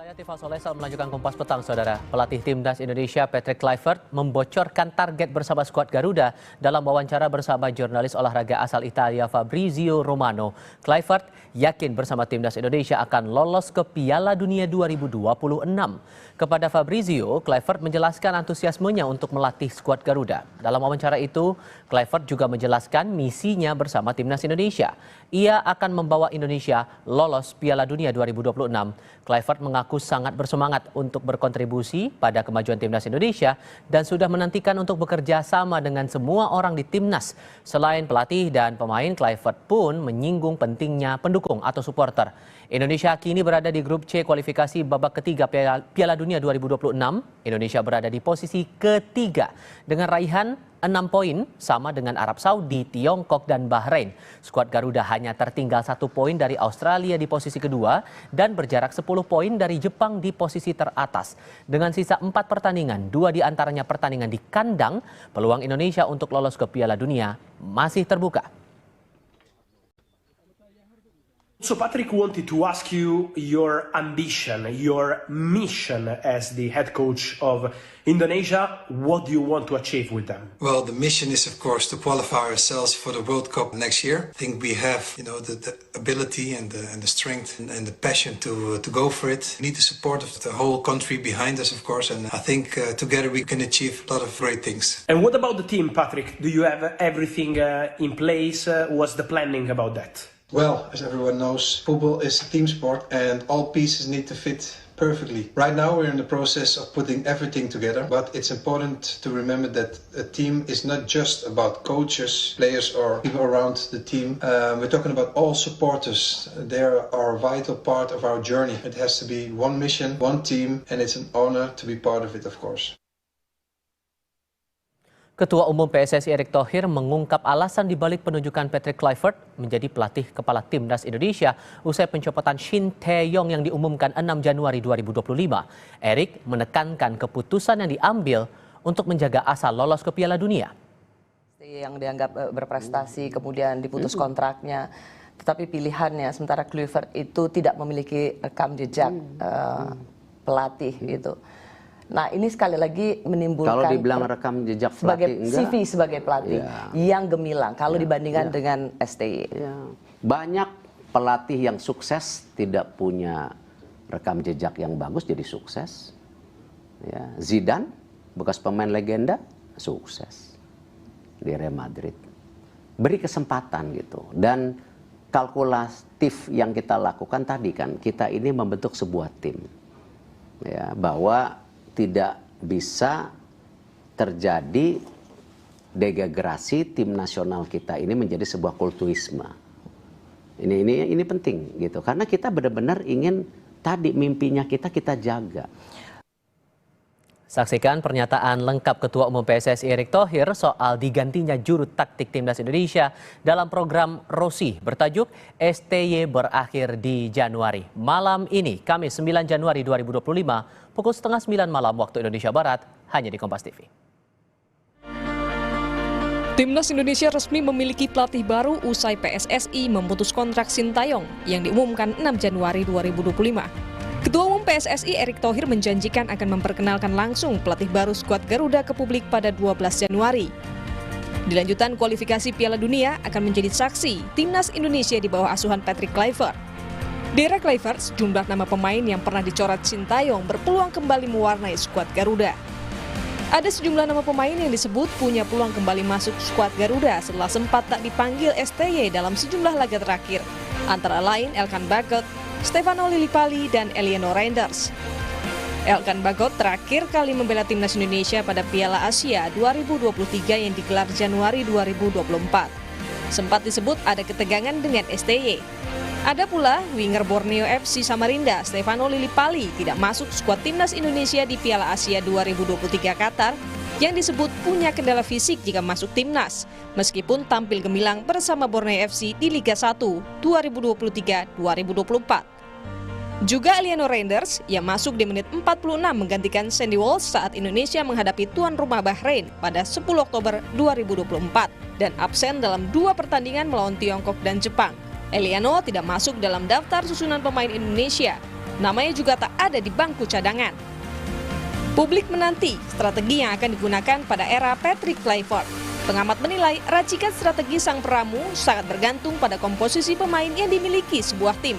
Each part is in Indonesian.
Saya Tifa Solesa melanjutkan Kompas Petang, Saudara. Pelatih Timnas Indonesia Patrick Kluivert membocorkan target bersama skuad Garuda dalam wawancara bersama jurnalis olahraga asal Italia Fabrizio Romano. Kluivert yakin bersama Timnas Indonesia akan lolos ke Piala Dunia 2026. Kepada Fabrizio, Kluivert menjelaskan antusiasmenya untuk melatih skuad Garuda. Dalam wawancara itu, Kluivert juga menjelaskan misinya bersama Timnas Indonesia. Ia akan membawa Indonesia lolos Piala Dunia 2026. Kluivert mengaku sangat bersemangat untuk berkontribusi pada kemajuan Timnas Indonesia dan sudah menantikan untuk bekerja sama dengan semua orang di Timnas. Selain pelatih dan pemain, Kluivert pun menyinggung pentingnya pendukung atau supporter. Indonesia kini berada di grup C kualifikasi babak ketiga Piala Dunia 2026. Indonesia berada di posisi ketiga dengan raihan 6 poin sama dengan Arab Saudi, Tiongkok, dan Bahrain. Skuad Garuda hanya tertinggal 1 poin dari Australia di posisi kedua dan berjarak 10 poin dari Jepang di posisi teratas. Dengan sisa 4 pertandingan, 2 diantaranya pertandingan di kandang, peluang Indonesia untuk lolos ke Piala Dunia masih terbuka. So Patrick wanted to ask you your ambition, your mission as the head coach of Indonesia. What do you want to achieve with them? Well, the mission is, of course, to qualify ourselves for the World Cup next year. I think we have, the ability and the strength and the passion to go for it. We need the support of the whole country behind us, of course, and I think together we can achieve a lot of great things. And what about the team, Patrick? Do you have everything in place? What's the planning about that? Well, as everyone knows, football is a team sport and all pieces need to fit perfectly. Right now we're in the process of putting everything together, but it's important to remember that a team is not just about coaches, players or people around the team. We're talking about all supporters. They are a vital part of our journey. It has to be one mission, one team, and it's an honor to be part of it, of course. Ketua Umum PSSI Erick Thohir mengungkap alasan dibalik penunjukan Patrick Kluivert menjadi pelatih kepala Timnas Indonesia usai pencopotan Shin Tae-yong yang diumumkan 6 Januari 2025. Erick menekankan keputusan yang diambil untuk menjaga asa lolos ke Piala Dunia. Yang dianggap berprestasi kemudian diputus kontraknya, tetapi pilihannya sementara Kluivert itu tidak memiliki rekam jejak pelatih gitu. Nah, ini sekali lagi menimbulkan kalau dibilang rekam jejak sebagai pelatih, CV sebagai pelatih yang gemilang kalau dibandingkan dengan STY. Banyak pelatih yang sukses tidak punya rekam jejak yang bagus jadi sukses. Zidane, bekas pemain legenda, sukses di Real Madrid. Beri kesempatan gitu. Dan kalkulatif yang kita lakukan tadi kan, kita ini membentuk sebuah tim. Bahwa tidak bisa terjadi degenerasi tim nasional kita ini menjadi sebuah kulturisme. Ini penting gitu karena kita benar-benar ingin tadi mimpinya kita jaga. Saksikan pernyataan lengkap Ketua Umum PSSI Erick Thohir soal digantinya juru taktik Timnas Indonesia dalam program Rossi bertajuk STY berakhir di Januari. Malam ini, Kamis 9 Januari 2025, pukul 8:30 malam waktu Indonesia Barat, hanya di Kompas TV. Timnas Indonesia resmi memiliki pelatih baru usai PSSI memutus kontrak Shin Tae-yong yang diumumkan 6 Januari 2025. Ketua Umum PSSI Erick Thohir menjanjikan akan memperkenalkan langsung pelatih baru skuad Garuda ke publik pada 12 Januari. Di lanjutan kualifikasi Piala Dunia akan menjadi saksi Timnas Indonesia di bawah asuhan Patrick Kluivert. Di era Kluivert, sejumlah nama pemain yang pernah dicoret Shin Tae-yong berpeluang kembali mewarnai skuad Garuda. Ada sejumlah nama pemain yang disebut punya peluang kembali masuk skuad Garuda setelah sempat tak dipanggil STY dalam sejumlah laga terakhir, antara lain Elkan Bagot, Stefano Lillipali, dan Eliano Reinders. Elkan Bagot terakhir kali membela Timnas Indonesia pada Piala Asia 2023 yang digelar Januari 2024. Sempat disebut ada ketegangan dengan STY. Ada pula winger Borneo FC Samarinda, Stefano Lillipali, tidak masuk skuad Timnas Indonesia di Piala Asia 2023 Qatar yang disebut punya kendala fisik jika masuk timnas, meskipun tampil gemilang bersama Borneo FC di Liga 1 2023-2024. Juga Eliano Reinders yang masuk di menit 46 menggantikan Sandy Walsh saat Indonesia menghadapi tuan rumah Bahrain pada 10 Oktober 2024 dan absen dalam 2 pertandingan melawan Tiongkok dan Jepang. Eliano tidak masuk dalam daftar susunan pemain Indonesia namanya juga tak ada di bangku cadangan. Publik menanti strategi yang akan digunakan pada era Patrick Kluivert. Pengamat menilai racikan strategi sang peramu sangat bergantung pada komposisi pemain yang dimiliki sebuah tim.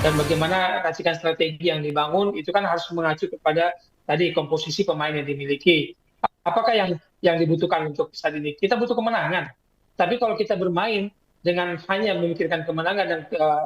Dan bagaimana racikan strategi yang dibangun itu kan harus mengacu kepada tadi komposisi pemain yang dimiliki. Apakah yang dibutuhkan untuk saat ini? Kita butuh kemenangan. Tapi kalau kita bermain dengan hanya memikirkan kemenangan dan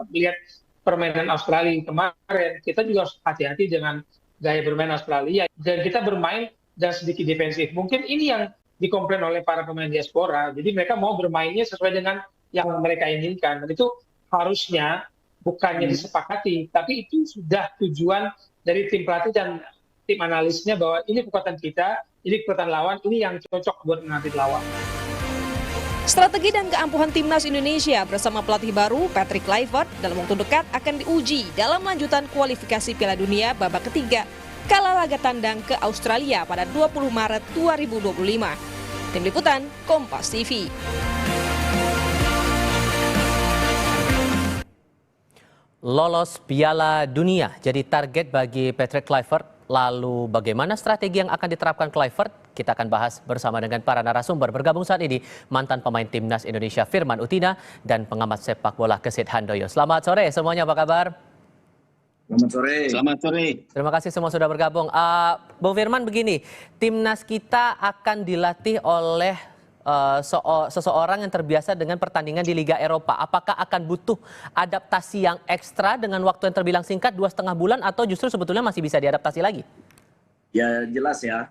lihat permainan Australia kemarin, kita juga harus hati-hati dengan gaya bermain Australia. Dan kita bermain dan sedikit defensif. Mungkin ini yang dikomplain oleh para pemain diaspora. Jadi mereka mau bermainnya sesuai dengan yang mereka inginkan. Dan itu harusnya bukannya disepakati, tapi itu sudah tujuan dari tim pelatih dan tim analisnya bahwa ini kekuatan kita, ini kekuatan lawan, ini yang cocok buat menghadapi lawan. Strategi dan keampuhan timnas Indonesia bersama pelatih baru Patrick Kluivert dalam waktu dekat akan diuji dalam lanjutan kualifikasi Piala Dunia babak ketiga kala laga tandang ke Australia pada 20 Maret 2025. Tim Liputan, Kompas TV. Lolos Piala Dunia jadi target bagi Patrick Kluivert. Lalu bagaimana strategi yang akan diterapkan Kluivert? Kita akan bahas bersama dengan para narasumber. Bergabung saat ini mantan pemain Timnas Indonesia Firman Utina dan pengamat sepak bola Kesit Handoyo. Selamat sore semuanya, apa kabar? Selamat sore. Selamat sore. Terima kasih semua sudah bergabung. Bung Firman, begini, Timnas kita akan dilatih oleh seseorang yang terbiasa dengan pertandingan di Liga Eropa. Apakah akan butuh adaptasi yang ekstra dengan waktu yang terbilang singkat 2,5 bulan atau justru sebetulnya masih bisa diadaptasi lagi? Ya jelas ya,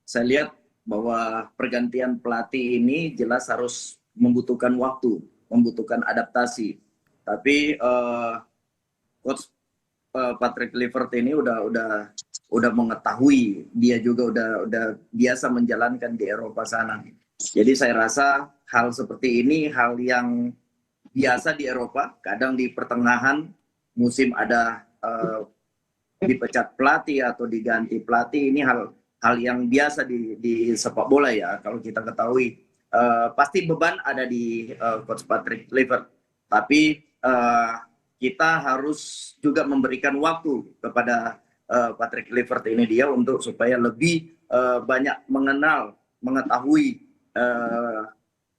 saya lihat bahwa pergantian pelatih ini jelas harus membutuhkan waktu, membutuhkan adaptasi. Tapi coach Patrick Kluivert ini udah mengetahui, dia juga udah biasa menjalankan di Eropa sana. Jadi saya rasa hal seperti ini hal yang biasa di Eropa. Kadang di pertengahan musim ada dipecat pelatih atau diganti pelatih, ini hal yang biasa di sepak bola ya. Kalau kita ketahui pasti beban ada di coach Patrick Kluivert. Tapi kita harus juga memberikan waktu kepada Patrick Kluivert ini dia untuk supaya lebih banyak mengetahui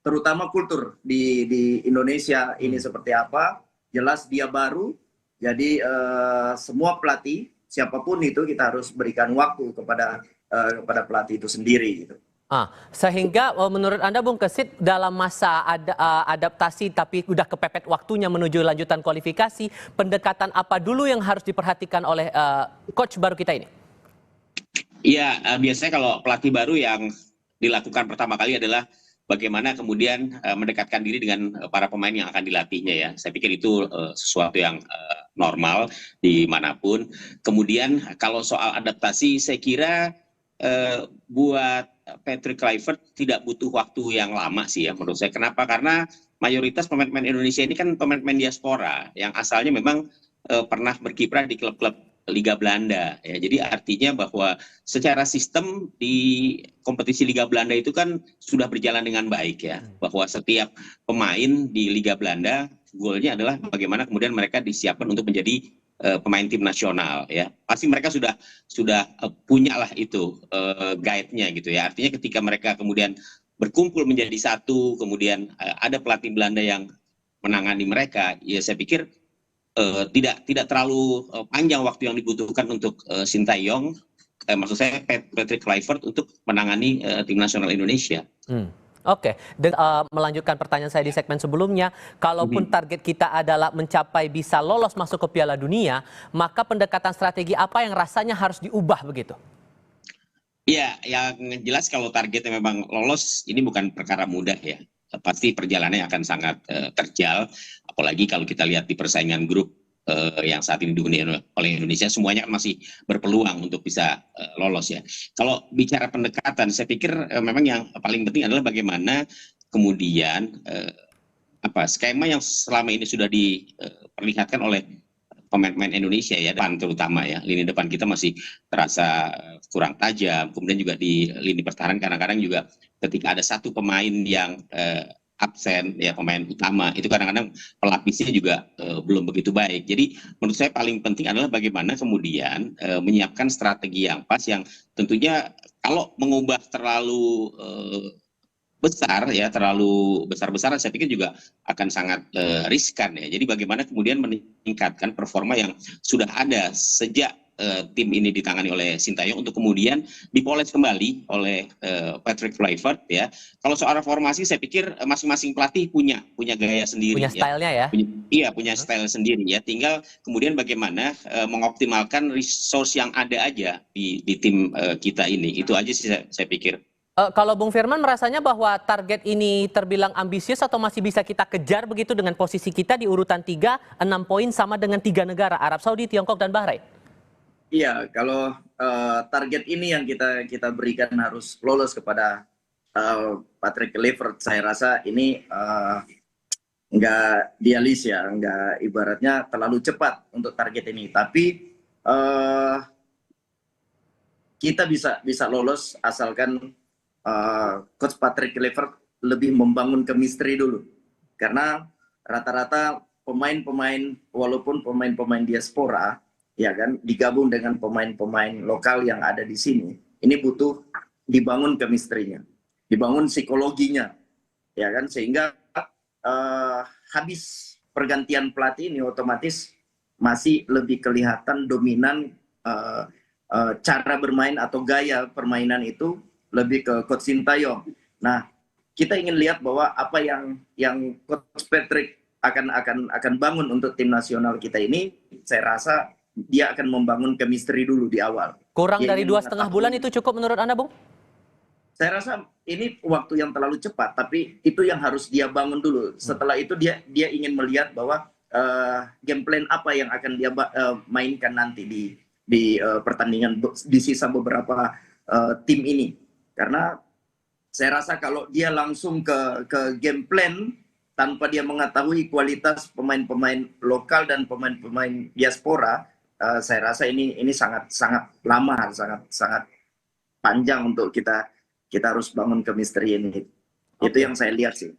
terutama kultur di Indonesia ini seperti apa. Jelas dia baru, jadi semua pelatih siapapun itu kita harus berikan waktu kepada pelatih itu sendiri gitu. Sehingga menurut Anda Bung Kesit dalam masa adaptasi tapi udah kepepet waktunya menuju lanjutan kualifikasi, pendekatan apa dulu yang harus diperhatikan oleh coach baru kita ini? Iya, biasanya kalau pelatih baru yang dilakukan pertama kali adalah bagaimana kemudian mendekatkan diri dengan para pemain yang akan dilatihnya ya. Saya pikir itu sesuatu yang normal dimanapun. Kemudian kalau soal adaptasi, saya kira buat Patrick Kluivert tidak butuh waktu yang lama sih ya menurut saya. Kenapa? Karena mayoritas pemain-pemain Indonesia ini kan pemain-pemain diaspora yang asalnya memang pernah berkiprah di klub-klub Liga Belanda ya. Jadi artinya bahwa secara sistem di kompetisi Liga Belanda itu kan sudah berjalan dengan baik ya. Bahwa setiap pemain di Liga Belanda goalnya adalah bagaimana kemudian mereka disiapkan untuk menjadi pemain tim nasional ya. Pasti mereka sudah punya lah itu guide-nya gitu ya. Artinya ketika mereka kemudian berkumpul menjadi satu, kemudian ada pelatih Belanda yang menangani mereka, ya saya pikir tidak terlalu panjang waktu yang dibutuhkan untuk Sintayong, maksud saya Patrick Kluivert untuk menangani tim nasional Indonesia. Oke, melanjutkan pertanyaan saya di segmen sebelumnya, kalaupun target kita adalah mencapai bisa lolos masuk ke Piala Dunia, maka pendekatan strategi apa yang rasanya harus diubah begitu? Ya, yang jelas kalau targetnya memang lolos, ini bukan perkara mudah ya. Pasti perjalanannya akan sangat terjal, apalagi kalau kita lihat di persaingan grup yang saat ini dihuni oleh Indonesia, semuanya masih berpeluang untuk bisa lolos ya. Kalau bicara pendekatan, saya pikir memang yang paling penting adalah bagaimana kemudian skema yang selama ini sudah diperlihatkan oleh pemain-pemain Indonesia ya, depan terutama ya, lini depan kita masih terasa kurang tajam. Kemudian juga di lini pertahanan kadang-kadang juga ketika ada satu pemain yang absen ya pemain utama itu kadang-kadang pelapisnya juga belum begitu baik. Jadi menurut saya paling penting adalah bagaimana kemudian menyiapkan strategi yang pas yang tentunya kalau mengubah terlalu besar ya, terlalu besar-besaran saya pikir juga akan sangat riskan ya. Jadi bagaimana kemudian meningkatkan performa yang sudah ada sejak tim ini ditangani oleh Sintayong untuk kemudian dipoles kembali oleh Patrick Kluivert ya. Kalau soal reformasi saya pikir masing-masing pelatih punya gaya sendiri. Punya stylenya ya? Iya, punya style sendiri ya. Tinggal kemudian bagaimana mengoptimalkan resource yang ada aja di tim kita ini. Itu aja sih saya pikir. Kalau Bung Firman merasanya bahwa target ini terbilang ambisius atau masih bisa kita kejar begitu dengan posisi kita di urutan 3, 6 poin sama dengan 3 negara, Arab Saudi, Tiongkok, dan Bahrain? Iya, kalau target ini yang kita berikan harus lolos kepada Patrick Kluivert, saya rasa ini nggak idealis ya, nggak ibaratnya terlalu cepat untuk target ini. Tapi kita bisa lolos asalkan Coach Patrick Kluivert lebih membangun chemistry dulu. Karena rata-rata pemain-pemain, walaupun pemain-pemain diaspora, ya kan, digabung dengan pemain-pemain lokal yang ada di sini, ini butuh dibangun chemistry-nya, dibangun psikologinya, ya kan, sehingga habis pergantian pelatih ini otomatis masih lebih kelihatan dominan cara bermain atau gaya permainan itu lebih ke Coach Sintayong. Nah, kita ingin lihat bahwa apa yang Coach Patrick akan bangun untuk tim nasional kita ini, saya rasa dia akan membangun chemistry dulu di awal. Kurang dari 2,5 bulan itu cukup menurut Anda, Bung? Saya rasa ini waktu yang terlalu cepat, tapi itu yang harus dia bangun dulu. Setelah itu dia ingin melihat bahwa game plan apa yang akan dia mainkan nanti di pertandingan di sisa beberapa tim ini. Karena saya rasa kalau dia langsung ke game plan tanpa dia mengetahui kualitas pemain-pemain lokal dan pemain-pemain diaspora, saya rasa ini sangat lama, sangat panjang untuk kita harus bangun chemistry ini. Itu yang saya lihat sih.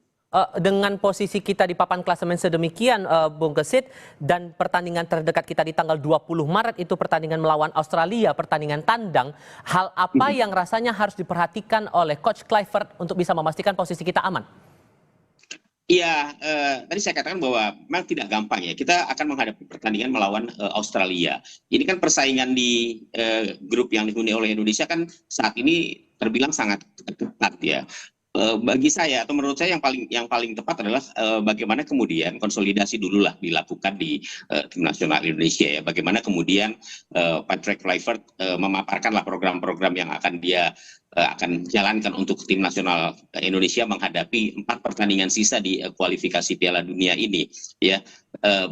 Dengan posisi kita di papan klasemen sedemikian, Bung Kesit, dan pertandingan terdekat kita di tanggal 20 Maret itu pertandingan melawan Australia, pertandingan tandang, hal apa yang rasanya harus diperhatikan oleh Coach Kluivert untuk bisa memastikan posisi kita aman? Iya, tadi saya katakan bahwa memang tidak gampang ya. Kita akan menghadapi pertandingan melawan Australia. Ini kan persaingan di grup yang dihuni oleh Indonesia kan saat ini terbilang sangat ketat ya. Bagi saya atau menurut saya yang paling tepat adalah bagaimana kemudian konsolidasi dulu lah dilakukan di tim nasional Indonesia ya. Bagaimana kemudian Patrick Kluivert memaparkanlah program-program yang akan dia akan jalankan untuk tim nasional Indonesia menghadapi 4 pertandingan sisa di kualifikasi Piala Dunia ini ya.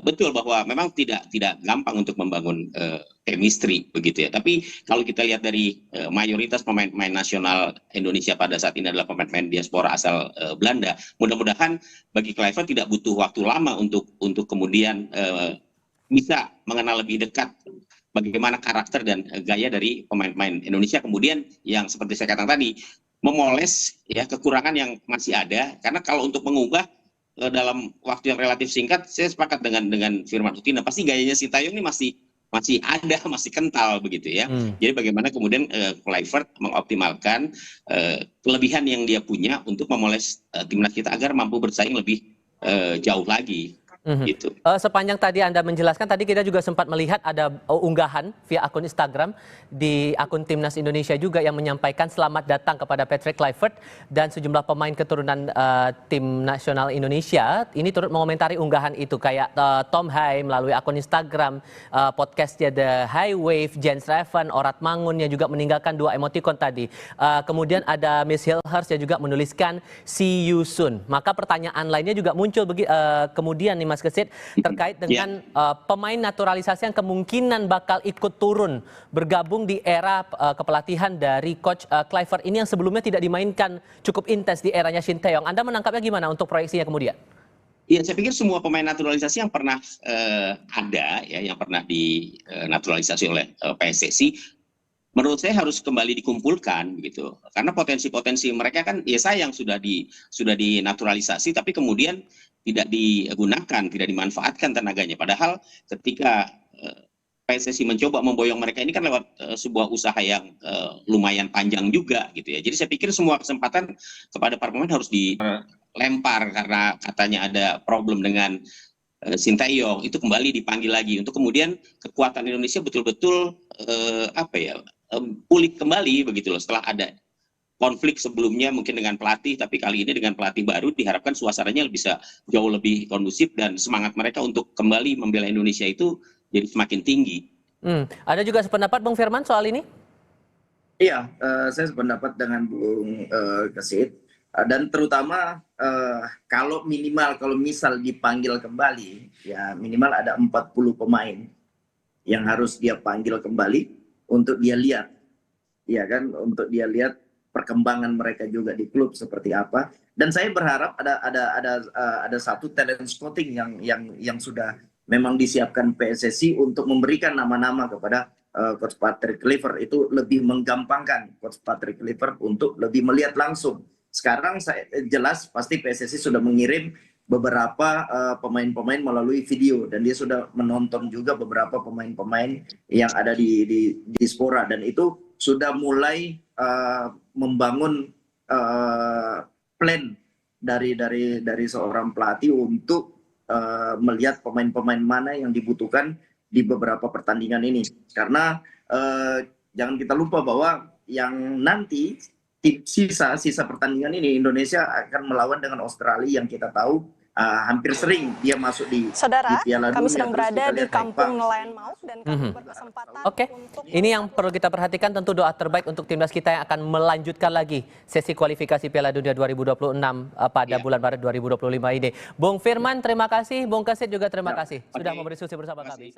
Betul bahwa memang tidak gampang untuk membangun chemistry begitu ya. Tapi kalau kita lihat dari mayoritas pemain-pemain nasional Indonesia pada saat ini adalah pemain-pemain diaspora asal Belanda. Mudah-mudahan bagi Kluivert tidak butuh waktu lama untuk kemudian bisa mengenal lebih dekat bagaimana karakter dan gaya dari pemain-pemain Indonesia, kemudian yang seperti saya katakan tadi memoles ya kekurangan yang masih ada. Karena kalau untuk mengubah dalam waktu yang relatif singkat, saya sepakat dengan Firman Utina, pasti gayanya Sintayong ini masih ada, masih kental begitu ya. Jadi bagaimana kemudian Kluivert mengoptimalkan kelebihan yang dia punya untuk memoles timnas kita agar mampu bersaing lebih jauh lagi. Gitu. Sepanjang tadi Anda menjelaskan, tadi kita juga sempat melihat ada unggahan via akun Instagram di akun Timnas Indonesia juga yang menyampaikan selamat datang kepada Patrick Kluivert dan sejumlah pemain keturunan tim nasional Indonesia. Ini turut mengomentari unggahan itu, kayak Tom Hai melalui akun Instagram, podcastnya The High Wave, Jens Reven, Orat Mangun yang juga meninggalkan 2 emoticon tadi. Kemudian ada Miss Hilhurst yang juga menuliskan see you soon. Maka pertanyaan lainnya juga muncul kemudian nih Mas Kesit, terkait dengan pemain naturalisasi yang kemungkinan bakal ikut turun bergabung di era kepelatihan dari Coach Kluivert ini yang sebelumnya tidak dimainkan cukup intens di eranya Sintayong. Anda menangkapnya gimana untuk proyeksinya kemudian? Iya, saya pikir semua pemain naturalisasi yang pernah ada ya, yang pernah dinaturalisasi oleh PSSI menurut saya harus kembali dikumpulkan begitu. Karena potensi-potensi mereka kan ya sayang sudah dinaturalisasi tapi kemudian tidak digunakan, tidak dimanfaatkan tenaganya. Padahal ketika PSSI mencoba memboyong mereka ini kan lewat sebuah usaha yang lumayan panjang juga gitu ya. Jadi saya pikir semua kesempatan kepada para pemain harus dilempar karena katanya ada problem dengan Sintayong, itu kembali dipanggil lagi untuk kemudian kekuatan Indonesia betul-betul pulih kembali begitu loh, setelah ada konflik sebelumnya mungkin dengan pelatih, tapi kali ini dengan pelatih baru diharapkan suasananya bisa jauh lebih kondusif dan semangat mereka untuk kembali membela Indonesia itu jadi semakin tinggi. Ada juga sependapat Bung Firman soal ini? Iya, saya sependapat dengan Bung Kesit. Dan terutama kalau misal dipanggil kembali, ya minimal ada 40 pemain yang harus dia panggil kembali untuk dia lihat, ya kan, untuk dia lihat perkembangan mereka juga di klub seperti apa. Dan saya berharap ada satu talent scouting yang sudah memang disiapkan PSSI untuk memberikan nama-nama kepada Coach Patrick Kluivert. Itu lebih menggampangkan Coach Patrick Kluivert untuk lebih melihat langsung. Sekarang jelas pasti PSSI sudah mengirim beberapa pemain-pemain melalui video dan dia sudah menonton juga beberapa pemain-pemain yang ada di Diaspora dan itu sudah mulai membangun plan dari seorang pelatih untuk melihat pemain-pemain mana yang dibutuhkan di beberapa pertandingan ini. Karena jangan kita lupa bahwa yang nanti sisa pertandingan ini Indonesia akan melawan dengan Australia yang kita tahu hampir sering dia masuk di Saudara, di Piala kami Dunia. sedang Terus berada kita di lihat Kampung Jepang. Nelayan Mauk dan kami berkesempatan Oke, ini yang perlu kita perhatikan, tentu doa terbaik untuk timnas kita yang akan melanjutkan lagi sesi kualifikasi Piala Dunia 2026 pada bulan Maret 2025 ini. Bung Firman terima kasih, Bung Kesit juga terima kasih sudah memberi diskusi bersama kami.